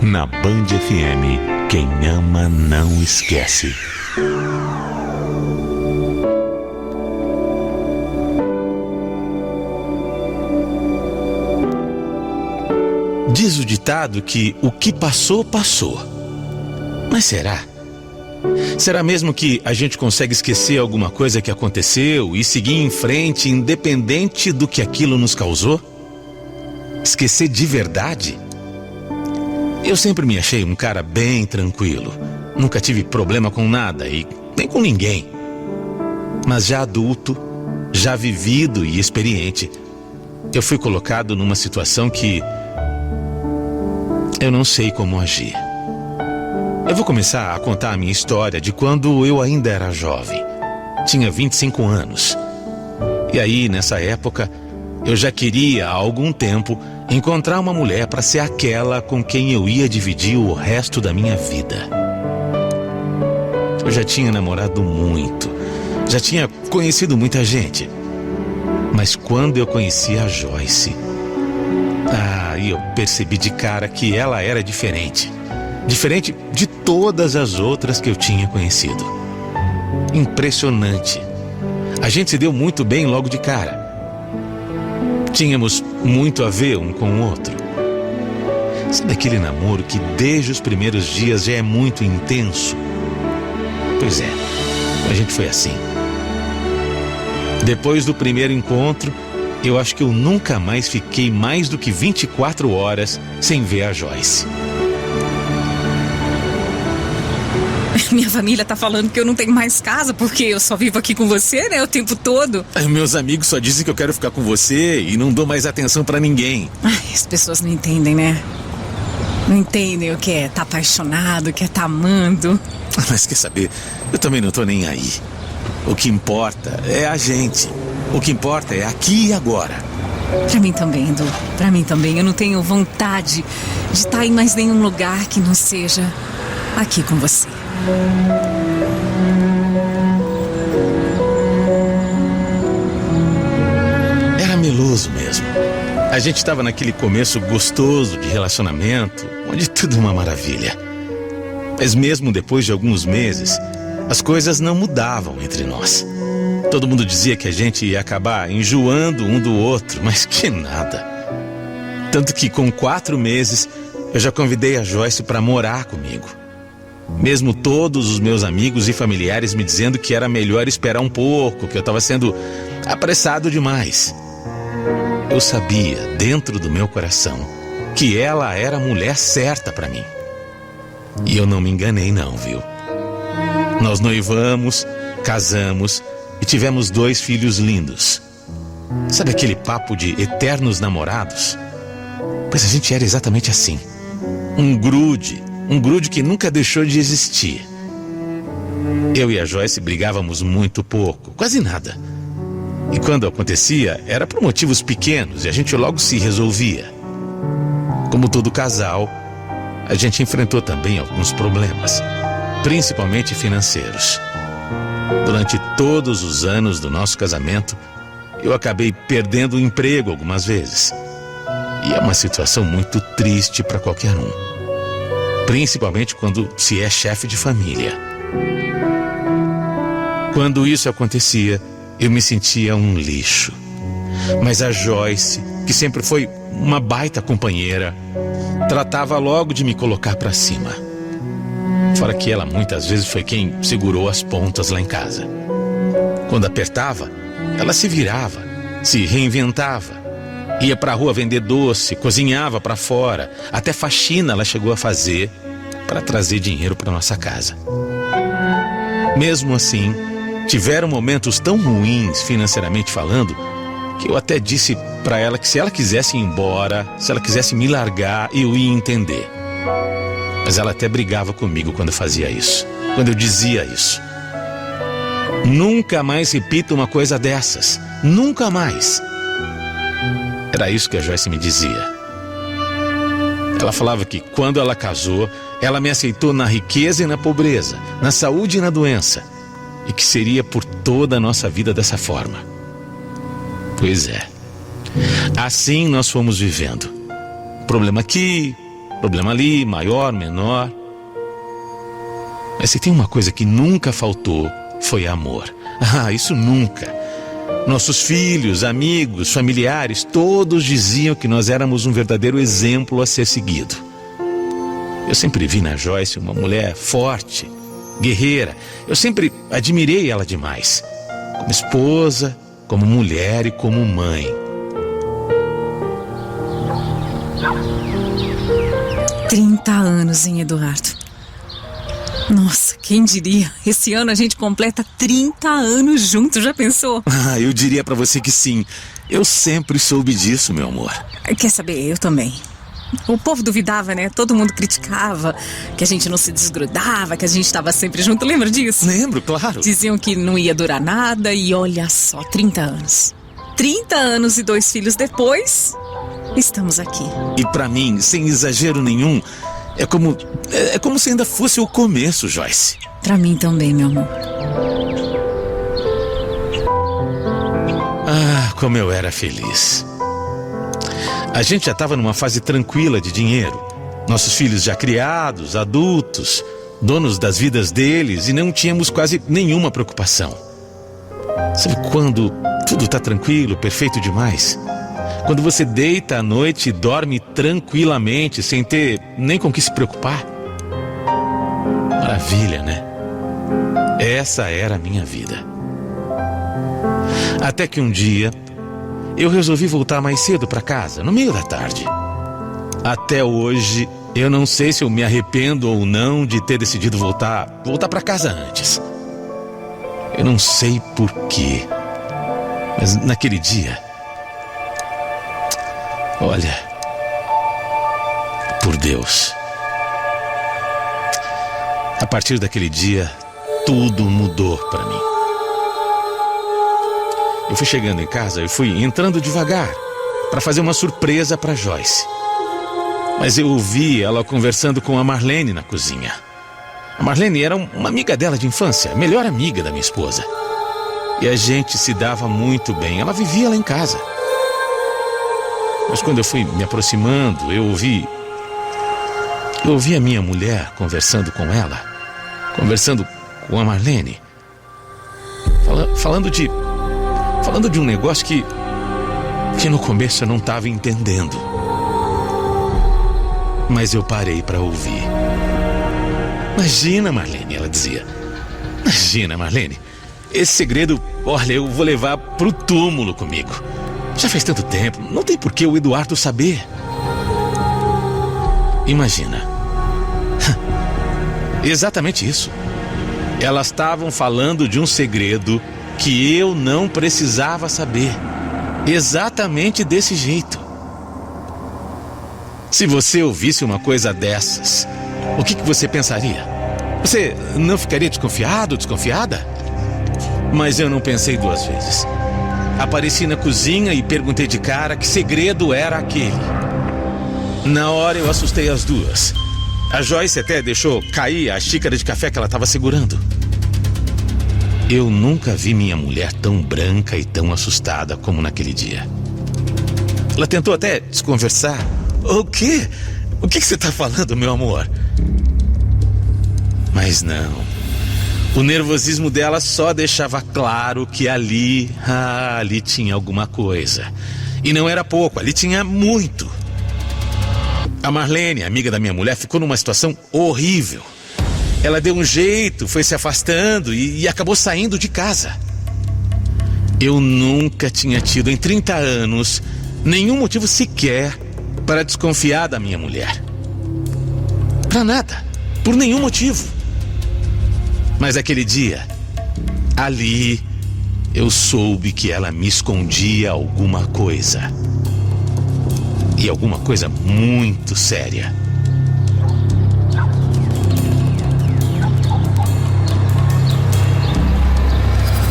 Na Band FM, quem ama não esquece. Diz o ditado que o que passou, passou. Mas será? Será mesmo que a gente consegue esquecer alguma coisa que aconteceu e seguir em frente independente do que aquilo nos causou? Esquecer de verdade? Eu sempre me achei um cara bem tranquilo. Nunca tive problema com nada e nem com ninguém. Mas já adulto, já vivido e experiente, eu fui colocado numa situação que eu não sei como agir. Eu vou começar a contar a minha história de quando eu ainda era jovem. Tinha 25 anos. E aí, nessa época, eu já queria há algum tempo encontrar uma mulher para ser aquela com quem eu ia dividir o resto da minha vida. Eu já tinha namorado muito, já tinha conhecido muita gente. Mas quando eu conheci a Joyce, eu percebi de cara que ela era diferente. Diferente de todas as outras que eu tinha conhecido. Impressionante. A gente se deu muito bem logo de cara. Tínhamos muito a ver um com o outro. Sabe aquele namoro que desde os primeiros dias já é muito intenso? Pois é, a gente foi assim. Depois do primeiro encontro, eu acho que eu nunca mais fiquei mais do que 24 horas sem ver a Joyce. Minha família tá falando que eu não tenho mais casa porque eu só vivo aqui com você, né, o tempo todo. Meus amigos só dizem que eu quero ficar com você e não dou mais atenção pra ninguém. As pessoas não entendem, né? Não entendem o que é tá apaixonado, o que é tá amando. Mas quer saber, eu também não tô nem aí. O que importa é a gente. O que importa é aqui e agora. Pra mim também, Edu. Pra mim também. Eu não tenho vontade de estar em mais nenhum lugar que não seja aqui com você. Era meloso mesmo. A gente estava naquele começo gostoso de relacionamento, onde tudo é uma maravilha. Mas mesmo depois de alguns meses, as coisas não mudavam entre nós. Todo mundo dizia que a gente ia acabar enjoando um do outro, mas que nada. Tanto que com 4 meses, eu já convidei a Joyce para morar comigo. Mesmo todos os meus amigos e familiares me dizendo que era melhor esperar um pouco, que eu estava sendo apressado demais. Eu sabia, dentro do meu coração, que ela era a mulher certa para mim. E eu não me enganei não, viu? Nós noivamos, casamos e tivemos 2 filhos lindos. Sabe aquele papo de eternos namorados? Pois a gente era exatamente assim. Um grude que nunca deixou de existir. Eu e a Joyce brigávamos muito pouco, quase nada. E quando acontecia, era por motivos pequenos e a gente logo se resolvia. Como todo casal, a gente enfrentou também alguns problemas, principalmente financeiros. Durante todos os anos do nosso casamento, eu acabei perdendo o emprego algumas vezes. E é uma situação muito triste para qualquer um. Principalmente quando se é chefe de família. Quando isso acontecia, eu me sentia um lixo. Mas a Joyce, que sempre foi uma baita companheira, tratava logo de me colocar para cima. Fora que ela muitas vezes foi quem segurou as pontas lá em casa. Quando apertava, ela se virava, se reinventava. Ia pra rua vender doce, cozinhava pra fora. Até faxina ela chegou a fazer para trazer dinheiro para nossa casa. Mesmo assim, tiveram momentos tão ruins financeiramente falando, que eu até disse pra ela que se ela quisesse ir embora, se ela quisesse me largar, eu ia entender. Mas ela até brigava comigo quando eu fazia isso, quando eu dizia isso. Nunca mais repita uma coisa dessas. Nunca mais. Era isso que a Joyce me dizia. Ela falava que quando ela casou, ela me aceitou na riqueza e na pobreza, na saúde e na doença, e que seria por toda a nossa vida dessa forma. Pois é. Assim nós fomos vivendo. Problema aqui, problema ali, maior, menor. Mas se tem uma coisa que nunca faltou, foi amor. Ah, isso nunca. Nossos filhos, amigos, familiares, todos diziam que nós éramos um verdadeiro exemplo a ser seguido. Eu sempre vi na Joyce uma mulher forte, guerreira. Eu sempre admirei ela demais. Como esposa, como mulher e como mãe. 30 anos, hein, Eduardo? Nossa, quem diria? Esse ano a gente completa 30 anos juntos, já pensou? Ah, eu diria pra você que sim. Eu sempre soube disso, meu amor. Quer saber? Eu também. O povo duvidava, né? Todo mundo criticava, que a gente não se desgrudava, que a gente estava sempre junto. Lembra disso? Lembro, claro. Diziam que não ia durar nada e olha só, 30 anos. 30 anos e 2 filhos depois, estamos aqui. E pra mim, sem exagero nenhum, é como se ainda fosse o começo, Joyce. Pra mim também, meu amor. Ah, como eu era feliz. A gente já estava numa fase tranquila de dinheiro. Nossos filhos já criados, adultos, donos das vidas deles, e não tínhamos quase nenhuma preocupação. Sabe quando tudo tá tranquilo, perfeito demais? Quando você deita à noite e dorme tranquilamente, sem ter nem com que se preocupar? Maravilha, né? Essa era a minha vida. Até que um dia, eu resolvi voltar mais cedo para casa, no meio da tarde. Até hoje, eu não sei se eu me arrependo ou não de ter decidido voltar para casa antes. Eu não sei por quê, mas naquele dia, olha, por Deus, a partir daquele dia, tudo mudou para mim. Eu fui chegando em casa e fui entrando devagar para fazer uma surpresa para Joyce. Mas eu ouvi ela conversando com a Marlene na cozinha. A Marlene era uma amiga dela de infância, a melhor amiga da minha esposa. E a gente se dava muito bem, ela vivia lá em casa. Mas quando eu fui me aproximando, eu ouvi a minha mulher conversando com ela, conversando com a Marlene, falando de um negócio que no começo eu não estava entendendo. Mas eu parei para ouvir. Imagina, Marlene, ela dizia. Imagina, Marlene, esse segredo, olha, eu vou levar pro túmulo comigo. Já faz tanto tempo, não tem por que o Eduardo saber. Imagina. Exatamente isso. Elas estavam falando de um segredo que eu não precisava saber. Exatamente desse jeito. Se você ouvisse uma coisa dessas, o que você pensaria? Você não ficaria desconfiado, desconfiada? Mas eu não pensei 2 vezes. Apareci na cozinha e perguntei de cara que segredo era aquele. Na hora eu assustei as duas. A Joyce até deixou cair a xícara de café que ela estava segurando. Eu nunca vi minha mulher tão branca e tão assustada como naquele dia. Ela tentou até desconversar. O quê? O que você está falando, meu amor? Mas não. O nervosismo dela só deixava claro que ali tinha alguma coisa. E não era pouco, ali tinha muito. A Marlene, amiga da minha mulher, ficou numa situação horrível. Ela deu um jeito, foi se afastando e acabou saindo de casa. Eu nunca tinha tido em 30 anos nenhum motivo sequer para desconfiar da minha mulher. Para nada, por nenhum motivo. Mas aquele dia, ali, eu soube que ela me escondia alguma coisa. E alguma coisa muito séria.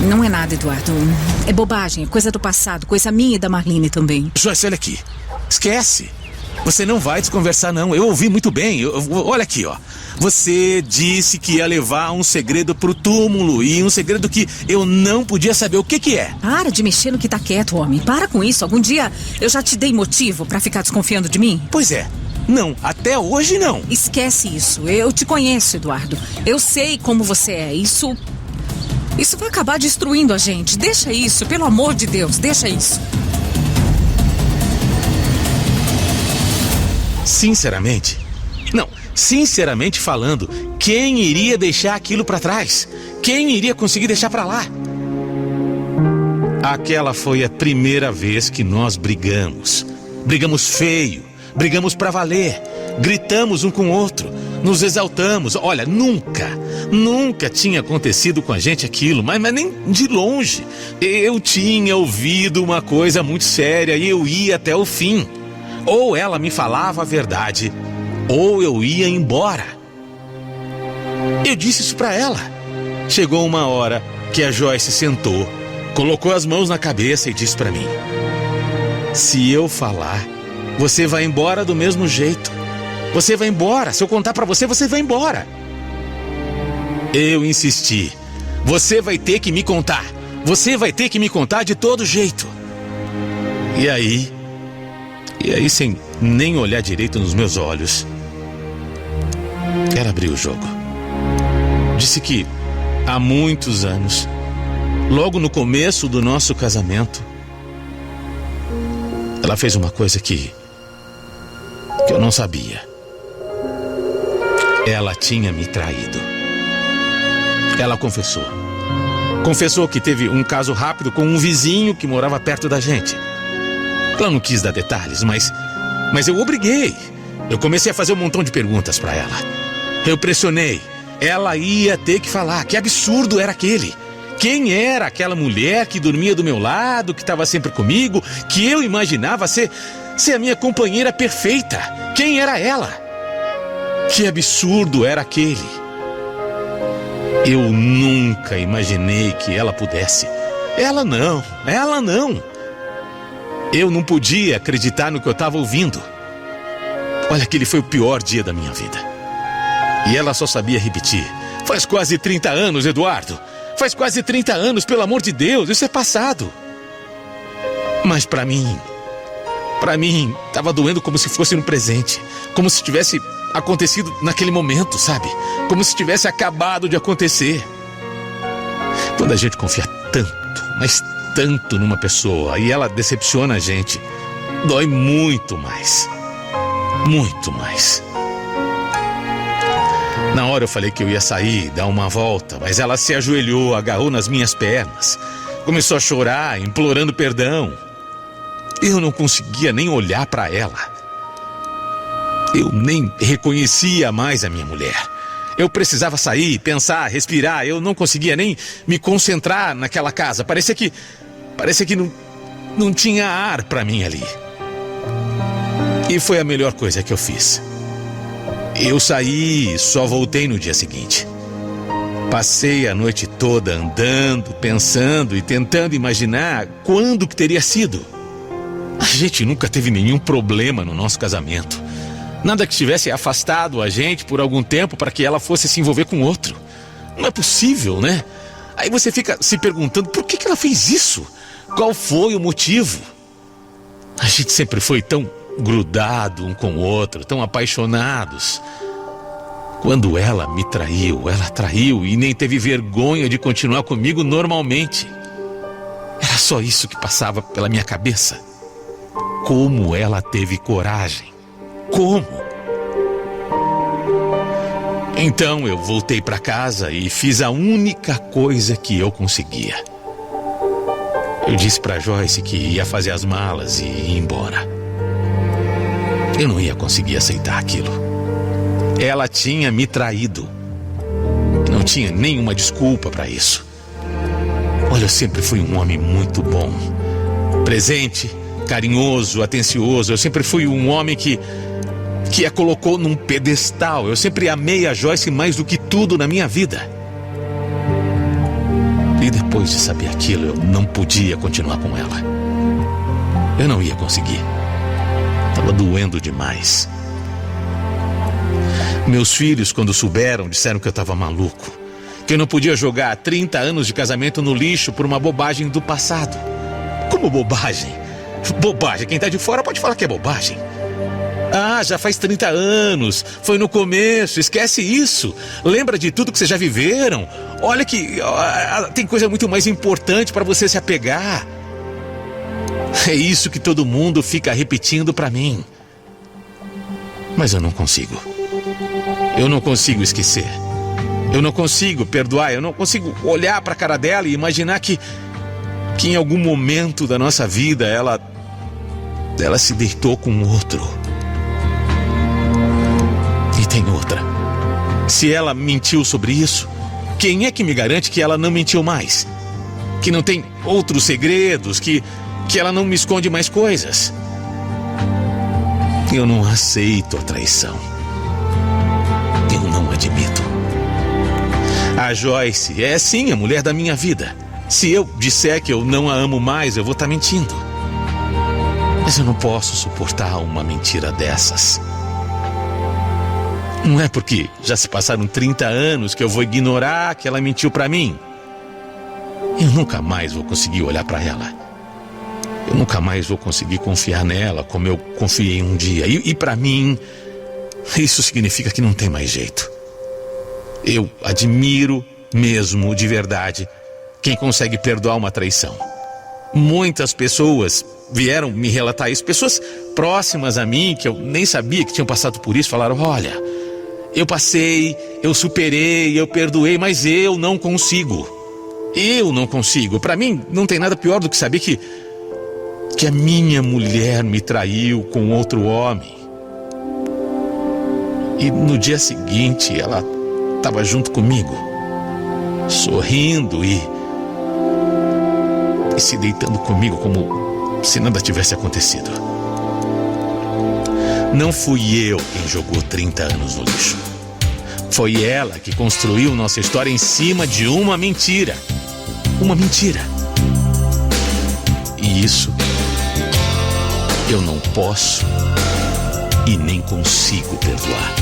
Não é nada, Eduardo. É bobagem, é coisa do passado, coisa minha e da Marlene também. Joyce, olha aqui. Esquece. Você não vai desconversar, não. Eu ouvi muito bem. Olha aqui, ó. Você disse que ia levar um segredo pro túmulo e um segredo que eu não podia saber. O que é? Para de mexer no que tá quieto, homem. Para com isso. Algum dia eu já te dei motivo pra ficar desconfiando de mim? Pois é. Não, até hoje não. Esquece isso. Eu te conheço, Eduardo. Eu sei como você é. Isso vai acabar destruindo a gente. Deixa isso, pelo amor de Deus, deixa isso. Sinceramente? Não, sinceramente falando, quem iria deixar aquilo pra trás? Quem iria conseguir deixar pra lá? Aquela foi a primeira vez que nós brigamos. Brigamos feio, brigamos pra valer, gritamos um com o outro, nos exaltamos. Olha, nunca tinha acontecido com a gente aquilo, mas nem de longe. Eu tinha ouvido uma coisa muito séria e eu ia até o fim. Ou ela me falava a verdade, ou eu ia embora. Eu disse isso pra ela. Chegou uma hora que a Joyce sentou, colocou as mãos na cabeça e disse pra mim: se eu falar, você vai embora do mesmo jeito. Você vai embora. Se eu contar pra você, você vai embora. Eu insisti. Você vai ter que me contar. Você vai ter que me contar de todo jeito. E aí, sem nem olhar direito nos meus olhos, ela abriu o jogo. Disse que há muitos anos, logo no começo do nosso casamento, ela fez uma coisa que eu não sabia. Ela tinha me traído. Ela confessou. Confessou que teve um caso rápido com um vizinho que morava perto da gente. Ela não quis dar detalhes, mas eu obriguei. Eu comecei a fazer um montão de perguntas pra ela. Eu pressionei. Ela ia ter que falar. Que absurdo era aquele? Quem era aquela mulher que dormia do meu lado, que estava sempre comigo, que eu imaginava ser a minha companheira perfeita? Quem era ela? Que absurdo era aquele? Eu nunca imaginei que ela pudesse. Ela não. Eu não podia acreditar no que eu estava ouvindo. Olha, aquele foi o pior dia da minha vida. E ela só sabia repetir: faz quase 30 anos, Eduardo. Faz quase 30 anos, pelo amor de Deus, isso é passado. Mas pra mim, tava doendo como se fosse no presente. Como se tivesse acontecido naquele momento, sabe? Como se tivesse acabado de acontecer. Quando a gente confia tanto, mas tanto numa pessoa e ela decepciona a gente, dói muito mais. Muito mais. Na hora eu falei que eu ia sair, dar uma volta, mas ela se ajoelhou, agarrou nas minhas pernas, começou a chorar, implorando perdão. Eu não conseguia nem olhar para ela. Eu nem reconhecia mais a minha mulher. Eu precisava sair, pensar, respirar. Eu não conseguia nem me concentrar naquela casa. Parecia que não tinha ar para mim ali. E foi a melhor coisa que eu fiz. Eu saí e só voltei no dia seguinte. Passei a noite toda andando, pensando e tentando imaginar quando que teria sido. A gente nunca teve nenhum problema no nosso casamento. Nada que tivesse afastado a gente por algum tempo para que ela fosse se envolver com outro. Não é possível, né? Aí você fica se perguntando por que ela fez isso? Qual foi o motivo? A gente sempre foi tão grudado um com o outro, tão apaixonados. Quando ela me traiu, ela traiu e nem teve vergonha de continuar comigo normalmente. Era só isso que passava pela minha cabeça. Como ela teve coragem? Como? Então eu voltei para casa e fiz a única coisa que eu conseguia. Eu disse para Joyce que ia fazer as malas e ir embora. Eu não ia conseguir aceitar aquilo. Ela tinha me traído. Não tinha nenhuma desculpa para isso. Olha, eu sempre fui um homem muito bom. Presente, carinhoso, atencioso. Eu sempre fui um homem que a colocou num pedestal. Eu sempre amei a Joyce mais do que tudo na minha vida. E depois de saber aquilo, eu não podia continuar com ela. Eu não ia conseguir. Estava doendo demais. Meus filhos, quando souberam, disseram que eu estava maluco. Que eu não podia jogar 30 anos de casamento no lixo por uma bobagem do passado. Como bobagem? Bobagem. Quem está de fora pode falar que é bobagem. Ah, já faz 30 anos. Foi no começo, esquece isso. Lembra de tudo que vocês já viveram. Olha que tem coisa muito mais importante para você se apegar. É isso que todo mundo fica repetindo para mim. Mas eu não consigo. Eu não consigo esquecer. Eu não consigo perdoar. Eu não consigo olhar para a cara dela e imaginar que em algum momento da nossa vida ela se deitou com outro. E tem outra. Se ela mentiu sobre isso, quem é que me garante que ela não mentiu mais? Que não tem outros segredos, que ela não me esconde mais coisas? Eu não aceito a traição. Eu não admito. A Joyce é sim a mulher da minha vida. Se eu disser que eu não a amo mais, eu vou estar mentindo. Mas eu não posso suportar uma mentira dessas. Não é porque já se passaram 30 anos que eu vou ignorar que ela mentiu pra mim. Eu nunca mais vou conseguir olhar pra ela. Eu nunca mais vou conseguir confiar nela como eu confiei um dia. E pra mim, isso significa que não tem mais jeito. Eu admiro mesmo, de verdade, quem consegue perdoar uma traição. Muitas pessoas vieram me relatar isso. Pessoas próximas a mim, que eu nem sabia que tinham passado por isso, falaram: olha, eu passei, eu superei, eu perdoei, mas eu não consigo. Eu não consigo. Pra mim, não tem nada pior do que saber que a minha mulher me traiu com outro homem. E no dia seguinte, ela estava junto comigo, sorrindo e se deitando comigo como se nada tivesse acontecido. Não fui eu quem jogou 30 anos no lixo. Foi ela que construiu nossa história em cima de uma mentira. Uma mentira. E isso eu não posso e nem consigo perdoar.